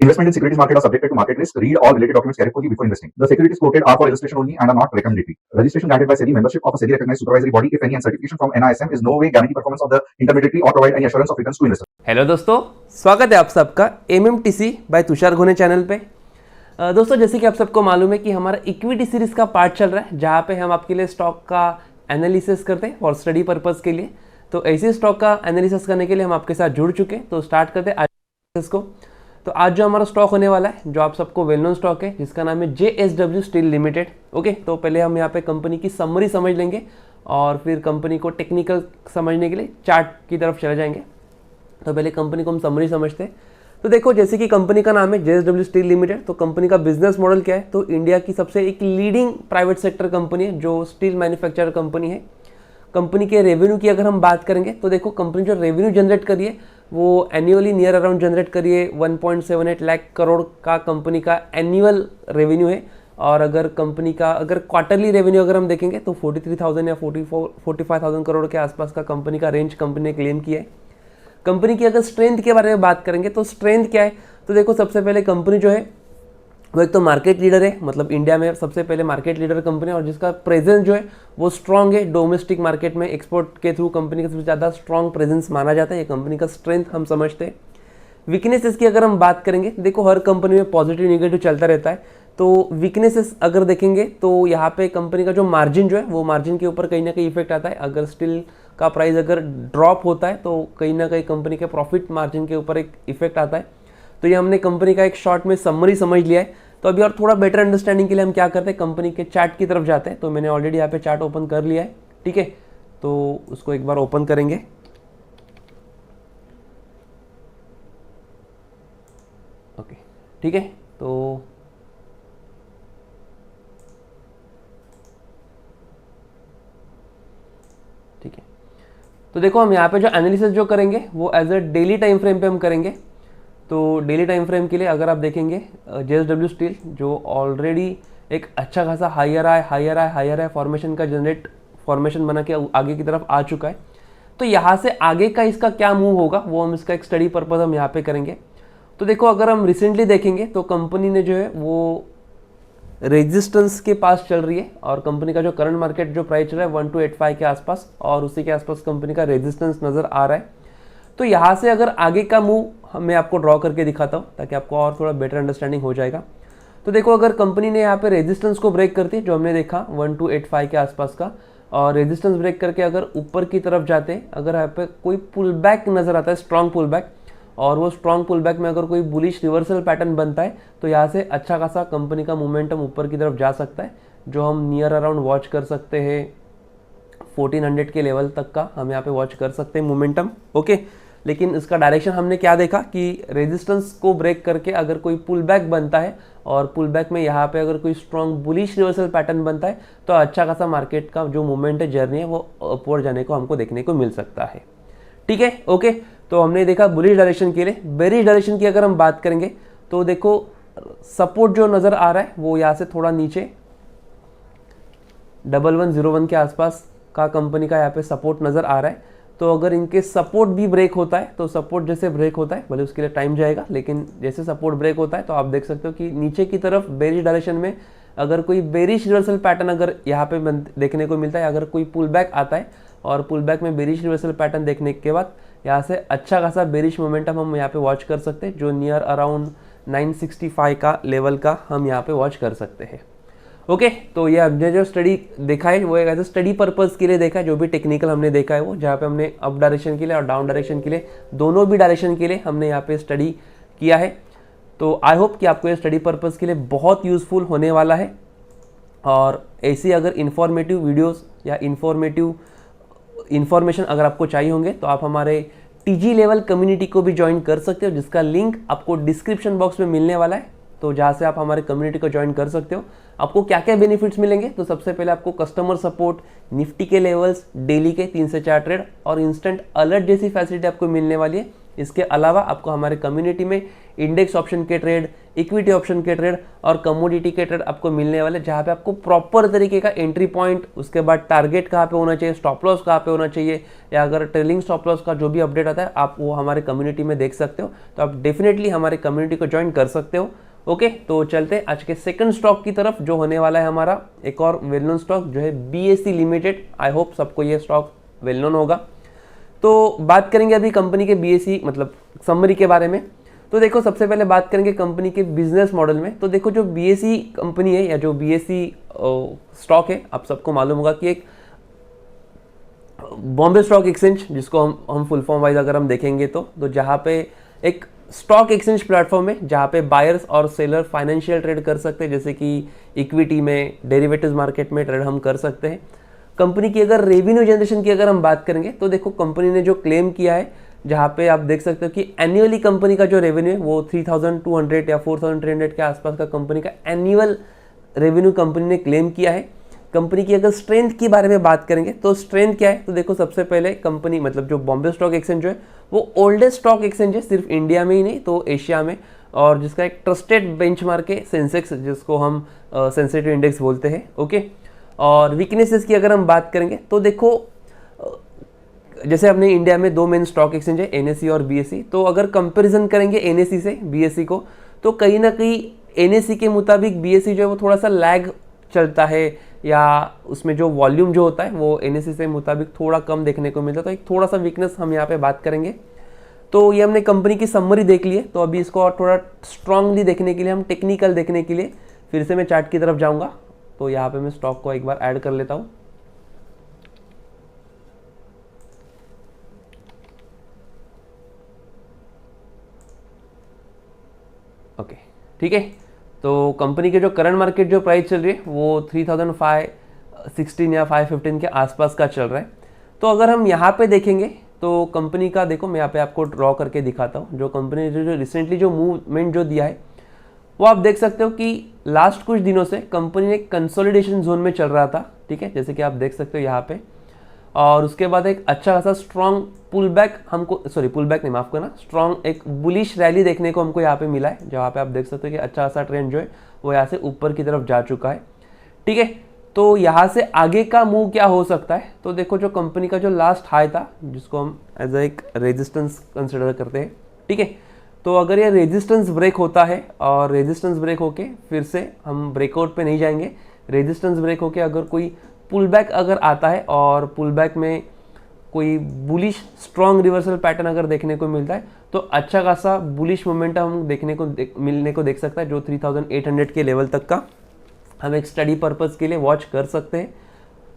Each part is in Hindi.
Investment in securities market are subjected to market risk. Read all related documents carefully before investing. The securities quoted are for illustration only and are not recommendatory. Registration granted by SEBI. Membership of a SEBI recognized supervisory body, if any, and certification from NISM is no way guarantee performance of the intermediary or provide any assurance of returns to investors. Hello दोस्तों, स्वागत है आप सबका MMTC बाय तुषार घोने चैनल पे। दोस्तों, जैसे कि आप सबको मालूम है कि हमारा इक्विटी सीरीज का पार्ट चल रहा है, जहाँ पे हम आपके लिए स्टॉक का एनालिसिस करते हैं और स्टडी पर्पस के लिए। तो ऐसे स्टॉक का एनालिसिस करने के लिए हम आपके साथ जुड़ चुके हैं। तो स्टार्ट करते हैं आज को। तो आज जो हमारा स्टॉक होने वाला है, जो आप सबको वेल नोन स्टॉक है, जिसका नाम है JSW स्टील लिमिटेड। ओके, तो पहले हम यहाँ पे कंपनी की समरी समझ लेंगे और फिर कंपनी को टेक्निकल समझने के लिए चार्ट की तरफ चले जाएंगे। तो पहले कंपनी को हम समरी समझते हैं। तो देखो, जैसे कि कंपनी का नाम है JSW स्टील लिमिटेड, तो कंपनी का बिजनेस मॉडल क्या है? तो इंडिया की सबसे एक लीडिंग प्राइवेट सेक्टर कंपनी है, जो स्टील मैन्युफैक्चरर कंपनी है। कंपनी के रेवेन्यू की अगर हम बात करेंगे तो देखो, कंपनी जो रेवेन्यू जनरेट करी है वो एनुअली नियर अराउंड जनरेट करी है 1.78 लाख करोड़ का कंपनी का एनुअल रेवेन्यू है। और अगर कंपनी का अगर क्वार्टरली रेवेन्यू अगर हम देखेंगे तो 43,000 या 45,000 करोड़ के आसपास का कंपनी का रेंज कंपनी ने क्लेम किया है। कंपनी की अगर स्ट्रेंथ के बारे में बात करेंगे तो स्ट्रेंथ क्या है? तो देखो, सबसे पहले कंपनी जो है वो एक तो मार्केट लीडर है, मतलब इंडिया में सबसे पहले मार्केट लीडर कंपनी है, और जिसका प्रेजेंस जो है वो स्ट्रांग है डोमेस्टिक मार्केट में। एक्सपोर्ट के थ्रू कंपनी का सबसे ज़्यादा स्ट्रांग प्रेजेंस माना जाता है। ये कंपनी का स्ट्रेंथ हम समझते हैं। वीकनेसेस की अगर हम बात करेंगे, देखो हर कंपनी में पॉजिटिव निगेटिव चलता रहता है। तो वीकनेसेस अगर देखेंगे तो यहाँ पे कंपनी का जो मार्जिन जो है वो मार्जिन के ऊपर कहीं ना कहीं इफेक्ट आता है। अगर स्टील का प्राइस अगर ड्रॉप होता है तो कहीं ना कहीं कंपनी के प्रॉफिट मार्जिन के ऊपर एक इफेक्ट आता है। तो ये हमने कंपनी का एक शॉर्ट में समरी समझ लिया है। तो अभी और थोड़ा बेटर अंडरस्टैंडिंग के लिए हम क्या करते हैं, कंपनी के चार्ट की तरफ जाते हैं। तो मैंने ऑलरेडी यहाँ पे चार्ट ओपन कर लिया है, ठीक है। तो उसको एक बार ओपन करेंगे। ओके, ठीक है। तो ठीक है, तो देखो हम यहाँ पे जो एनालिसिस जो करेंगे वो as a daily time frame पे हम करेंगे। तो डेली टाइम फ्रेम के लिए अगर आप देखेंगे JSW स्टील जो ऑलरेडी एक अच्छा खासा हायर फॉर्मेशन का फॉर्मेशन बना के आगे की तरफ आ चुका है। तो यहाँ से आगे का इसका क्या मूव होगा वो हम इसका एक स्टडी पर्पस हम यहाँ पे करेंगे। तो देखो, अगर हम रिसेंटली देखेंगे तो कंपनी ने जो है वो रेजिस्टेंस के पास चल रही है, और कंपनी का जो करंट मार्केट जो प्राइस चल रहा है 1285 के आसपास, और उसी के आसपास कंपनी का रेजिस्टेंस नज़र आ रहा है। तो यहाँ से अगर आगे का मूव मैं आपको ड्रॉ करके दिखाता हूँ ताकि आपको और थोड़ा बेटर अंडरस्टैंडिंग हो जाएगा। तो देखो, अगर कंपनी ने यहाँ पे रेजिस्टेंस को ब्रेक करती है, जो हमने देखा 1285 के आसपास का, और रेजिस्टेंस ब्रेक करके अगर ऊपर की तरफ जाते हैं, अगर यहाँ पे कोई पुल बैक नज़र आता है, स्ट्रॉन्ग पुल बैक, और वो स्ट्रॉन्ग पुल बैक में अगर कोई बुलिश रिवर्सल पैटर्न बनता है तो यहाँ से अच्छा खासा कंपनी का मोमेंटम ऊपर की तरफ जा सकता है, जो हम नियर अराउंड वॉच कर सकते हैं 1400 के लेवल तक का हम यहाँ पे वॉच कर सकते हैं मोमेंटम। ओके, लेकिन इसका डायरेक्शन हमने क्या देखा कि रेजिस्टेंस को ब्रेक करके अगर कोई पुल बैक बनता है, और पुल बैक में यहाँ पे अगर कोई स्ट्रॉन्ग बुलिश रिवर्सल पैटर्न बनता है तो अच्छा खासा मार्केट का जो मूवमेंट है, जर्नी है, वो अपवर्ड जाने को हमको देखने को मिल सकता है, ठीक है। ओके, तो हमने देखा बुलिश डायरेक्शन के लिए। बेरिश डायरेक्शन की अगर हम बात करेंगे तो देखो, सपोर्ट जो नज़र आ रहा है वो यहाँ से थोड़ा नीचे 1101 के आसपास का कंपनी का यहाँ पे सपोर्ट नज़र आ रहा है। तो अगर इनके सपोर्ट भी ब्रेक होता है, तो सपोर्ट जैसे ब्रेक होता है, भले उसके लिए टाइम जाएगा, लेकिन जैसे सपोर्ट ब्रेक होता है तो आप देख सकते हो कि नीचे की तरफ बेरिश डायरेक्शन में अगर कोई बेरिश रिवर्सल पैटर्न अगर यहाँ पे देखने को मिलता है, अगर कोई पुल बैक आता है और पुल बैक में बेरिश रिवर्सल पैटर्न देखने के बाद यहाँ से अच्छा खासा बेरिश मोमेंटम हम यहाँ पे वॉच कर सकते हैं, जो नियर अराउंड 965 का लेवल का हम यहाँ पे वॉच कर सकते हैं। ओके, तो ये हमने जो स्टडी देखा है वो एक स्टडी पर्पस के लिए देखा है। जो भी टेक्निकल हमने देखा है वो, जहाँ पे हमने अप डायरेक्शन के लिए और डाउन डायरेक्शन के लिए, दोनों भी डायरेक्शन के लिए हमने यहाँ पे स्टडी किया है। तो आई होप कि आपको ये स्टडी पर्पस के लिए बहुत यूजफुल होने वाला है। और ऐसी अगर इंफॉर्मेटिव वीडियोस या इन्फॉर्मेशन अगर आपको चाहिए होंगे तो आप हमारे TG लेवल कम्युनिटी को भी ज्वाइन कर सकते हो, जिसका लिंक आपको डिस्क्रिप्शन बॉक्स में मिलने वाला है। तो जहाँ से आप हमारे कम्युनिटी को ज्वाइन कर सकते हो। आपको क्या क्या बेनिफिट्स मिलेंगे? तो सबसे पहले आपको कस्टमर सपोर्ट, निफ्टी के लेवल्स, डेली के 3 से 4 ट्रेड और इंस्टेंट अलर्ट जैसी फैसिलिटी आपको मिलने वाली है इसके अलावा आपको हमारे कम्युनिटी में इंडेक्स ऑप्शन के ट्रेड, इक्विटी ऑप्शन के ट्रेड और कमोडिटी के ट्रेड आपको मिलने वाले, जहाँ पे आपको प्रॉपर तरीके का एंट्री पॉइंट, उसके बाद टारगेट कहाँ पे होना चाहिए, स्टॉप लॉस कहाँ पे होना चाहिए, या अगर ट्रेलिंग स्टॉप लॉस का जो भी अपडेट आता है आप वो हमारे कम्युनिटी में देख सकते हो। तो आप डेफिनेटली हमारे कम्युनिटी को ज्वाइन कर सकते हो। ओके, तो चलते हैं आज के सेकंड स्टॉक की तरफ, जो होने वाला है हमारा एक और वेल नोन स्टॉक, जो है BSE लिमिटेड। आई होप सबको ये स्टॉक वेल नोन होगा। तो बात करेंगे अभी कंपनी के BSE मतलब समरी के बारे में। तो देखो, सबसे पहले बात करेंगे कंपनी के बिजनेस मॉडल में। तो देखो, जो BSE कंपनी है या जो BSE स्टॉक है, आप सबको मालूम होगा कि एक बॉम्बे स्टॉक एक्सचेंज, जिसको हम फुल फॉर्म वाइज अगर हम देखेंगे तो जहाँ पे एक स्टॉक एक्सचेंज प्लेटफॉर्म है जहाँ पे बायर्स और सेलर फाइनेंशियल ट्रेड कर सकते हैं, जैसे कि इक्विटी में, डेरिवेटिव्स मार्केट में ट्रेड हम कर सकते हैं। कंपनी की अगर रेवेन्यू जनरेशन की अगर हम बात करेंगे तो देखो, कंपनी ने जो क्लेम किया है, जहाँ पे आप देख सकते हो कि एनुअली कंपनी का जो रेवेन्यू है वो 3200 या 4300 के आसपास का कंपनी का एनुअल रेवेन्यू कंपनी ने क्लेम किया है। कंपनी की अगर स्ट्रेंथ के बारे में बात करेंगे तो स्ट्रेंथ क्या है, तो देखो, सबसे पहले कंपनी मतलब जो बॉम्बे स्टॉक एक्सचेंज जो है वो ओल्डेस्ट स्टॉक एक्सचेंज है, सिर्फ इंडिया में ही नहीं तो एशिया में, और जिसका एक ट्रस्टेड बेंचमार्क है सेंसेक्स, जिसको हम सेंसिटिव इंडेक्स बोलते हैं। ओके, और वीकनेसेस की अगर हम बात करेंगे तो देखो, जैसे अपने इंडिया में दो मेन स्टॉक एक्सचेंज है, NSE और BSE। तो अगर कंपैरिजन करेंगे NSE से BSE को, तो कहीं ना कहीं NSE के मुताबिक BSE जो है वो थोड़ा सा लैग चलता है, या उसमें जो वॉल्यूम जो होता है वो NSE से मुताबिक थोड़ा कम देखने को मिलता है। तो एक थोड़ा सा वीकनेस हम यहाँ पे बात करेंगे। तो ये हमने कंपनी की समरी देख ली है। तो अभी इसको और थोड़ा स्ट्रांगली देखने के लिए, हम टेक्निकल देखने के लिए फिर से मैं चार्ट की तरफ जाऊँगा। तो यहाँ पे मैं स्टॉक को एक बार ऐड कर लेता हूँ। ओके, ठीक है। तो कंपनी के जो करंट मार्केट जो प्राइस चल रही है वो 3516 या 515 के आसपास का चल रहा है। तो अगर हम यहाँ पे देखेंगे तो कंपनी का, देखो मैं यहाँ पे आपको ड्रॉ करके दिखाता हूँ, जो कंपनी ने जो रिसेंटली जो मूवमेंट जो दिया है वो आप देख सकते हो कि लास्ट कुछ दिनों से कंपनी ने कंसोलिडेशन जोन में चल रहा था, ठीक है, जैसे कि आप देख सकते हो यहाँ पे। और उसके बाद एक अच्छा खासा स्ट्रॉन्ग पुल बैक हमको, सॉरी पुल बैक नहीं, माफ करना, स्ट्रॉन्ग एक बुलिश रैली देखने को हमको यहाँ पे मिला है, जहाँ पे आप देख सकते हो कि अच्छा खासा ट्रेंड जो है वो यहाँ से ऊपर की तरफ जा चुका है, ठीक है। तो यहाँ से आगे का मूव क्या हो सकता है, तो देखो, जो कंपनी का जो लास्ट हाई था, जिसको हम एज एक रेजिस्टेंस कंसिडर करते हैं, ठीक है। तो अगर ये रेजिस्टेंस ब्रेक होता है और रेजिस्टेंस ब्रेक होके फिर से हम ब्रेकआउट पे नहीं जाएंगे, रेजिस्टेंस ब्रेक होके अगर कोई पुल बैक अगर आता है और पुल बैक में कोई बुलिश स्ट्रॉन्ग रिवर्सल पैटर्न अगर देखने को मिलता है, तो अच्छा खासा बुलिश मोमेंटम हम मिलने को देख सकता है, जो 3800 के लेवल तक का हम एक स्टडी पर्पस के लिए वॉच कर सकते हैं,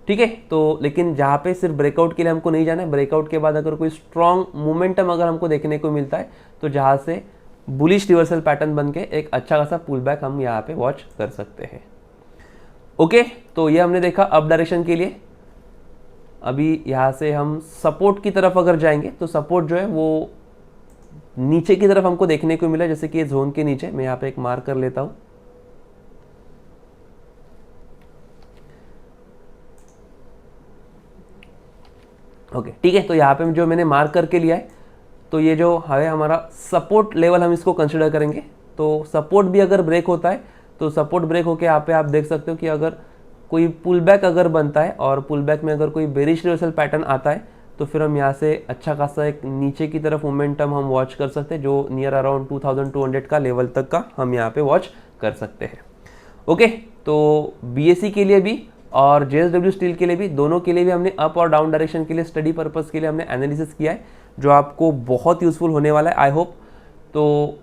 ठीक है। तो लेकिन जहाँ पे सिर्फ ब्रेकआउट के लिए हमको नहीं जाना है, ब्रेकआउट के बाद अगर कोई स्ट्रॉन्ग मोमेंटम अगर हमको देखने को मिलता है, तो जहाँ से बुलिश रिवर्सल पैटर्न बन के एक अच्छा खासा पुल बैक हम यहाँ पे वॉच कर सकते हैं। ओके, तो ये हमने देखा अप डायरेक्शन के लिए। अभी यहाँ से हम सपोर्ट की तरफ अगर जाएंगे तो सपोर्ट जो है वो नीचे की तरफ हमको देखने को मिला, जैसे कि ये जोन के नीचे, मैं यहाँ पे एक मार्क कर लेता हूँ। ओके, ठीक है। तो यहाँ पे जो मैंने मार्क करके लिया है, तो ये जो है हमारा सपोर्ट लेवल, हम इसको कंसिडर करेंगे। तो सपोर्ट भी अगर ब्रेक होता है तो सपोर्ट ब्रेक होके यहाँ पे आप देख सकते हो कि अगर कोई पुल बैक अगर बनता है और पुल बैक में अगर कोई बेरिश रिवर्सल पैटर्न आता है, तो फिर हम यहाँ से अच्छा खासा एक नीचे की तरफ मोमेंटम हम वॉच कर सकते हैं, जो नियर अराउंड 2200 का लेवल तक का हम यहाँ पे वॉच कर सकते हैं। ओके, तो BSE के लिए भी और JSW स्टील के लिए भी, दोनों के लिए भी हमने अप और डाउन डायरेक्शन के लिए स्टडी पर्पस के लिए हमने एनालिसिस किया है, जो आपको बहुत यूजफुल होने वाला है, आई होप। तो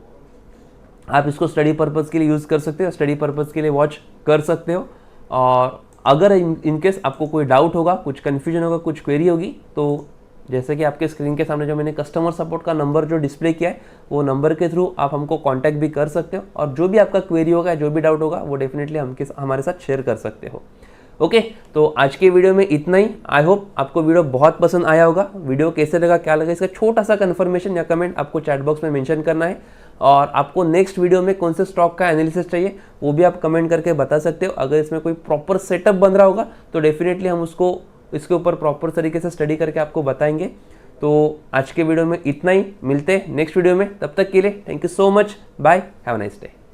आप इसको स्टडी पर्पस के लिए यूज़ कर सकते हो, स्टडी पर्पस के लिए वॉच कर सकते हो। और अगर इनकेस आपको कोई डाउट होगा, कुछ कन्फ्यूजन होगा, कुछ क्वेरी होगी, तो जैसे कि आपके स्क्रीन के सामने जो मैंने कस्टमर सपोर्ट का नंबर जो डिस्प्ले किया है, वो नंबर के थ्रू आप हमको कांटेक्ट भी कर सकते हो, और जो भी आपका क्वेरी होगा, जो भी डाउट होगा, वो डेफिनेटली हमारे साथ शेयर कर सकते हो। ओके, तो आज के वीडियो में इतना ही। आई होप आपको वीडियो बहुत पसंद आया होगा। वीडियो कैसे लगा, क्या लगा, इसका छोटा सा कन्फर्मेशन या कमेंट आपको चैट बॉक्स में मेंशन करना है। और आपको नेक्स्ट वीडियो में कौन से स्टॉक का एनालिसिस चाहिए वो भी आप कमेंट करके बता सकते हो। अगर इसमें कोई प्रॉपर सेटअप बन रहा होगा तो डेफिनेटली हम उसको इसके ऊपर प्रॉपर तरीके से स्टडी करके आपको बताएंगे। तो आज के वीडियो में इतना ही, मिलते हैं नेक्स्ट वीडियो में, तब तक के लिए thank you so much, bye, have a nice day.